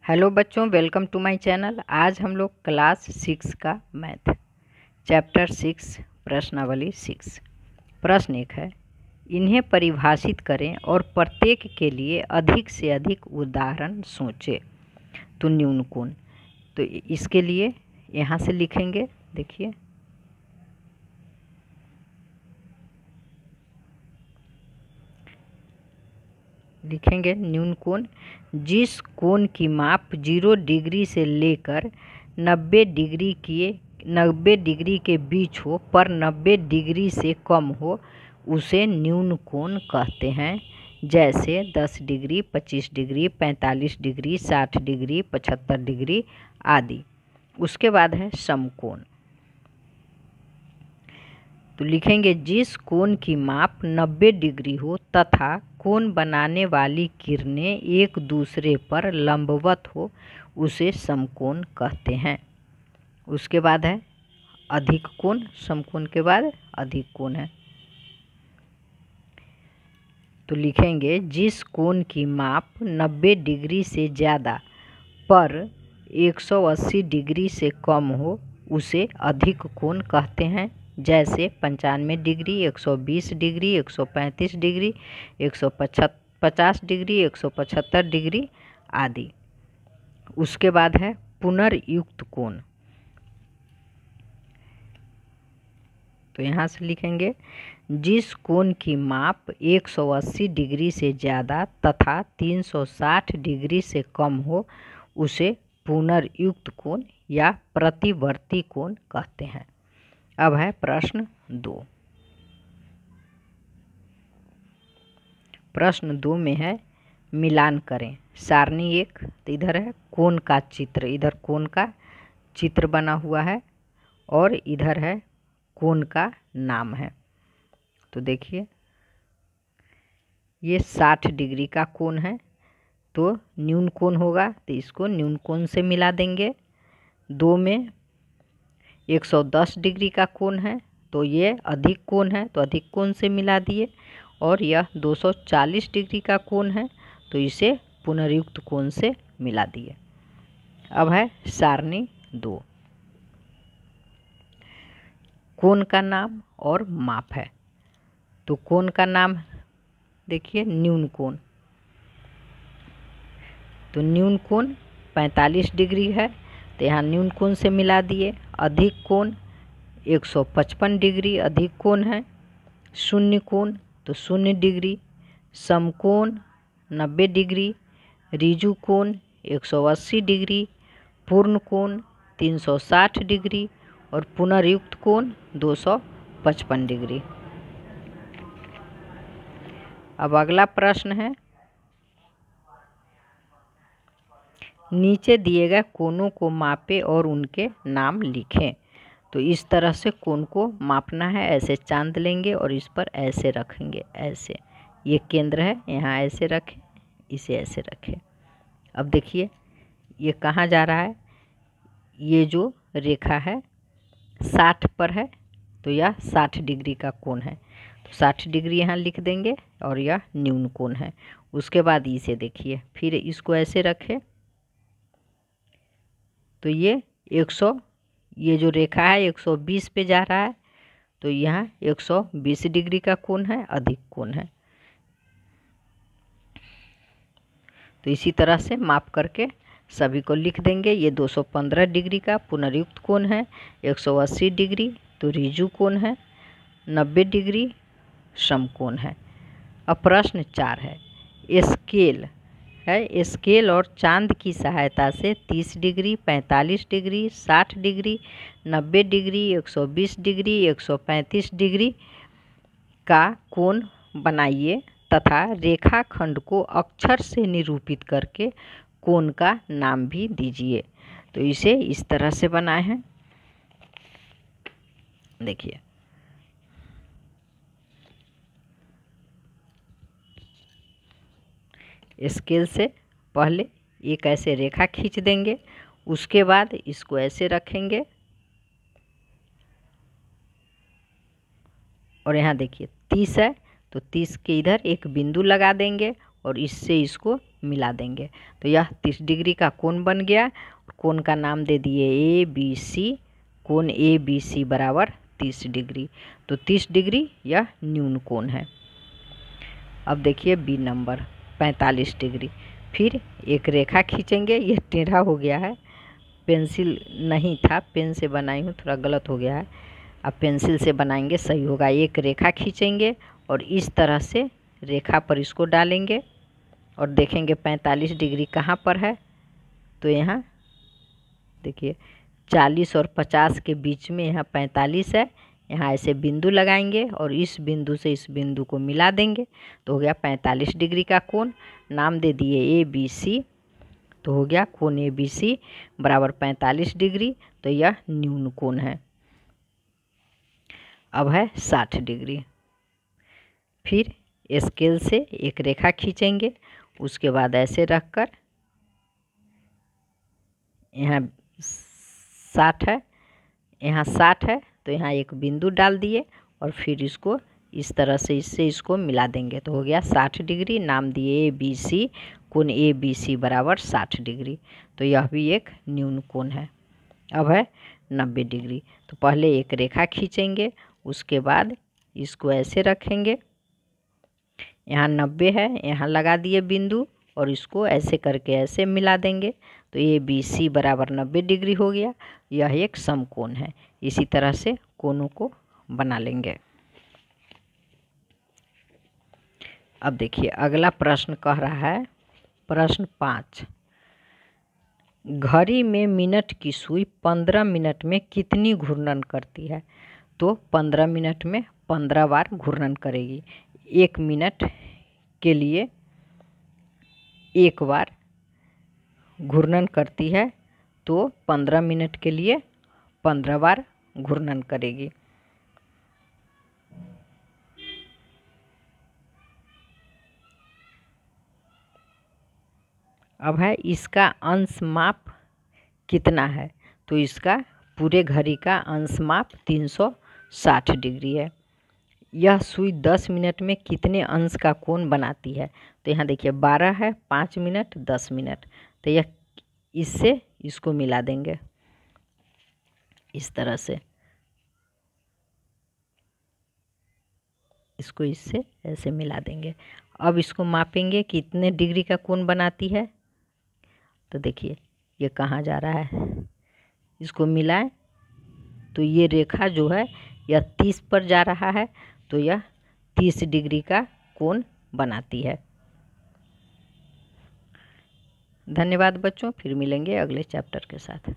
Hello बच्चों, welcome to my channel. आज हम लोग क्लास 6 का मैथ चैप्टर 6 प्रश्नावली 6 प्रश्न 1 है। इन्हें परिभाषित करें और प्रत्येक के लिए अधिक से अधिक उदाहरण सोचें। तो न्यून कोण, तो इसके लिए यहाँ से लिखेंगे। देखिए, लिखेंगे न्यून कोण, जिस कोण की माप 0 डिग्री से लेकर 90 डिग्री के बीच हो पर 90 डिग्री से कम हो, उसे न्यून कोण कहते हैं। जैसे 10 degree, 25 degree, 45 degree, 60 degree, 75 degree आदि। उसके बाद है समकोण। तो लिखेंगे जिस कोण की माप 90 डिग्री हो तथा कोण बनाने वाली किरणें एक दूसरे पर लंबवत हो, उसे समकोण कहते हैं। उसके बाद है अधिक कोण। समकोण के बाद अधिक कोण है। तो लिखेंगे जिस कोण की माप 90 डिग्री से ज़्यादा पर 180 डिग्री से कम हो, उसे अधिक कोण कहते हैं। जैसे 95 degree, 120 degree, 135 degree, 150 degree, 175 degree आदि। उसके बाद है पुनर्युक्त कोण। तो यहाँ से लिखेंगे जिस कोण की माप 180 डिग्री से ज़्यादा तथा 360 डिग्री से कम हो, उसे पुनर्युक्त कोण या प्रतिवर्ती कोण कहते हैं। अब है प्रश्न 2। प्रश्न 2 में है मिलान करें। सारणी 1, तो इधर है कोण का चित्र, इधर कोण का चित्र बना हुआ है और इधर है कोण का नाम है। तो देखिए, ये 60 डिग्री का कोण है, तो न्यून कोण होगा, तो इसको न्यून कोण से मिला देंगे। 2 में 110 डिग्री का कोण है, तो ये अधिक कोण है, तो अधिक कोण से मिला दिए। और यह 240 डिग्री का कोण है, तो इसे पुनर्युक्त कोण से मिला दिए। अब है सारणी 2। कोण का नाम और माप है। तो कोण का नाम देखिए न्यून कोण। तो न्यून कोण 45 डिग्री है, तो यहाँ न्यून कोण से मिला दिए। अधिक कोण 155 डिग्री अधिक कोण है। शून्य कोण तो 0 डिग्री। समकोण 90 डिग्री। ऋजु कोण 180 डिग्री। पूर्ण कोण 360 डिग्री और पुनर्युक्त कोण 255 डिग्री। अब अगला प्रश्न है, नीचे दिए गए कोणों को मापें और उनके नाम लिखें। तो इस तरह से कोण को मापना है। ऐसे चांद लेंगे और इस पर ऐसे रखेंगे, ऐसे। ये केंद्र है, यहाँ ऐसे रखें, इसे ऐसे रखें। अब देखिए ये कहाँ जा रहा है। ये जो रेखा है 60 पर है, तो यह 60 डिग्री का कोण है, तो 60 डिग्री यहाँ लिख देंगे और यह न्यून कोण है। उसके बाद इसे देखिए, फिर इसको ऐसे रखें, तो ये ये जो रेखा है 120 पे जा रहा है, तो यहाँ 120 डिग्री का कोण है, अधिक कोण है। तो इसी तरह से माप करके सभी को लिख देंगे। ये 215 डिग्री का पुनर्युक्त कोण है, 180 डिग्री तो ऋजु कोण है, 90 डिग्री समकोण है। अब प्रश्न 4 है, स्केल है। स्केल और चांद की सहायता से 30 degree, 45 degree, 60 degree, 90 degree, 120 degree, 135 degree का कोण बनाइए तथा रेखाखंड को अक्षर से निरूपित करके कोण का नाम भी दीजिए। तो इसे इस तरह से बनाए हैं। देखिए, स्केल से पहले एक ऐसे रेखा खींच देंगे, उसके बाद इसको ऐसे रखेंगे और यहाँ देखिए 30 है, तो 30 के इधर एक बिंदु लगा देंगे और इससे इसको मिला देंगे। तो यह 30 डिग्री का कोण बन गया। कोण का नाम दे दिए ए बी सी। कोण ए बी सी बराबर 30 डिग्री। तो 30 डिग्री यह न्यून कोण है। अब देखिए बी नंबर 45 डिग्री। फिर एक रेखा खींचेंगे। यह टेढ़ा हो गया है, पेंसिल नहीं था, पेन से बनाई हूँ, थोड़ा गलत हो गया है। अब पेंसिल से बनाएंगे सही होगा। एक रेखा खींचेंगे और इस तरह से रेखा पर इसको डालेंगे और देखेंगे 45 डिग्री कहाँ पर है। तो यहाँ देखिए 40 और 50 के बीच में यहाँ 45 है। यहाँ ऐसे बिंदु लगाएंगे और इस बिंदु से इस बिंदु को मिला देंगे तो हो गया 45 डिग्री का कोण। नाम दे दिए ए बी सी। तो हो गया कोण ए बी सी बराबर 45 डिग्री। तो यह न्यून कोण है। अब है 60 डिग्री। फिर स्केल से एक रेखा खींचेंगे, उसके बाद ऐसे रखकर यहाँ 60 है, यहाँ 60 है तो यहाँ एक बिंदु डाल दिए और फिर इसको इस तरह से इससे इसको मिला देंगे तो हो गया 60 डिग्री। नाम दिए ए बी सी। कोण ए बी सी बराबर 60 डिग्री। तो यह भी एक न्यून कोण है। अब है 90 डिग्री। तो पहले एक रेखा खींचेंगे, उसके बाद इसको ऐसे रखेंगे, यहाँ 90 है, यहाँ लगा दिए बिंदु और इसको ऐसे करके ऐसे मिला देंगे तो ए बी सी बराबर 90 डिग्री हो गया। यह एक समकोण है। इसी तरह से कोणों को बना लेंगे। अब देखिए अगला प्रश्न कह रहा है, प्रश्न 5, घड़ी में मिनट की सुई 15 मिनट में कितनी घूर्णन करती है। तो 15 मिनट में 15 बार घूर्णन करेगी। 1 मिनट के लिए 1 बार घूर्णन करती है तो 15 मिनट के लिए 15 बार घूर्णन करेगी। अब है इसका अंश माप कितना है। तो इसका पूरे घड़ी का अंश माप 360 डिग्री है। यह सुई 10 मिनट में कितने अंश का कोण बनाती है। तो यहाँ देखिए 12 है, 5 मिनट, 10 मिनट। तो यह इससे इसको मिला देंगे इस तरह से, इसको इससे ऐसे मिला देंगे। अब इसको मापेंगे कितने डिग्री का कोण बनाती है। तो देखिए ये कहाँ जा रहा है, इसको मिलाएं तो ये रेखा जो है यह 30 पर जा रहा है तो यह 30 डिग्री का कोण बनाती है। धन्यवाद बच्चों, फिर मिलेंगे अगले चैप्टर के साथ।